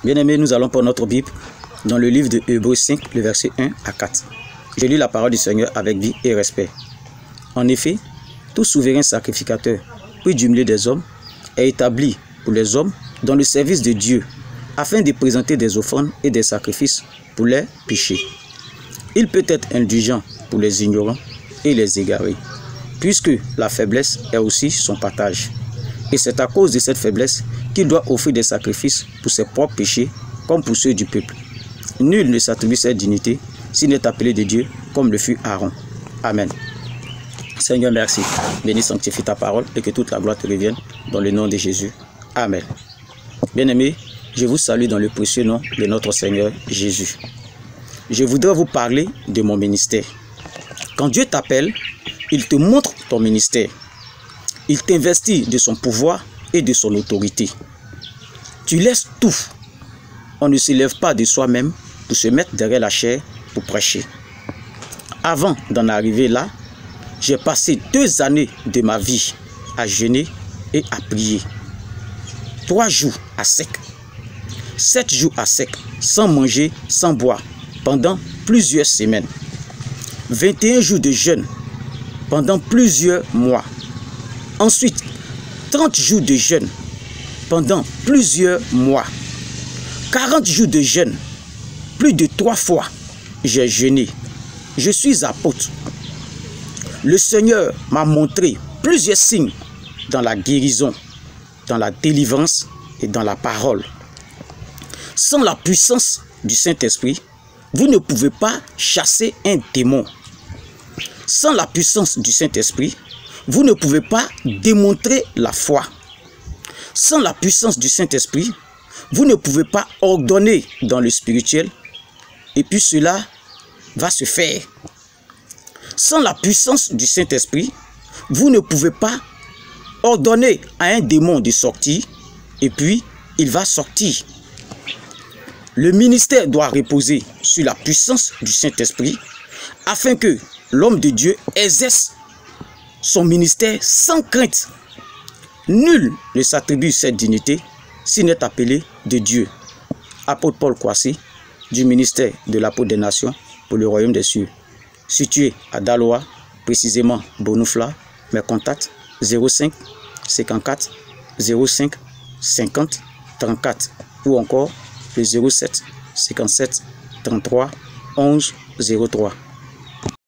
Bien-aimés, nous allons pour notre Bible dans le livre de Hébreux 5, le verset 1 à 4. Je lis la parole du Seigneur avec vie et respect. En effet, tout souverain sacrificateur, puis du milieu des hommes, est établi pour les hommes dans le service de Dieu, afin de présenter des offrandes et des sacrifices pour les péchés. Il peut être indulgent pour les ignorants et les égarés, puisque la faiblesse est aussi son partage. Et c'est à cause de cette faiblesse qu'il doit offrir des sacrifices pour ses propres péchés comme pour ceux du peuple. Nul ne s'attribue cette dignité s'il n'est appelé de Dieu comme le fut Aaron. Amen. Seigneur, merci. Bénis, sanctifie ta parole et que toute la gloire te revienne dans le nom de Jésus. Amen. Bien-aimés, je vous salue dans le précieux nom de notre Seigneur Jésus. Je voudrais vous parler de mon ministère. Quand Dieu t'appelle, il te montre ton ministère. Il t'investit de son pouvoir et de son autorité. Tu laisses tout. On ne se lève pas de soi-même pour se mettre derrière la chair pour prêcher. Avant d'en arriver là, j'ai passé 2 années de ma vie à jeûner et à prier. 3 jours à sec, 7 jours à sec, sans manger, sans boire, pendant plusieurs semaines. 21 jours de jeûne pendant plusieurs mois. Ensuite, 30 jours de jeûne pendant plusieurs mois. 40 jours de jeûne, plus de 3 fois, j'ai jeûné. Je suis apôtre. Le Seigneur m'a montré plusieurs signes dans la guérison, dans la délivrance et dans la parole. Sans la puissance du Saint-Esprit, vous ne pouvez pas chasser un démon. Sans la puissance du Saint-Esprit, vous ne pouvez pas démontrer la foi. Sans la puissance du Saint-Esprit, vous ne pouvez pas ordonner dans le spirituel et puis cela va se faire. Sans la puissance du Saint-Esprit, vous ne pouvez pas ordonner à un démon de sortir et puis il va sortir. Le ministère doit reposer sur la puissance du Saint-Esprit afin que l'homme de Dieu exerce son ministère sans crainte. Nul ne s'attribue cette dignité s'il n'est appelé de Dieu. Apôtre Paul Kwasi, du ministère de l'apôtre des nations pour le royaume des cieux. Situé à Daloa, précisément Bonoufla, mes contacts 05 54 05 50 34 ou encore le 07 57 33 11 03.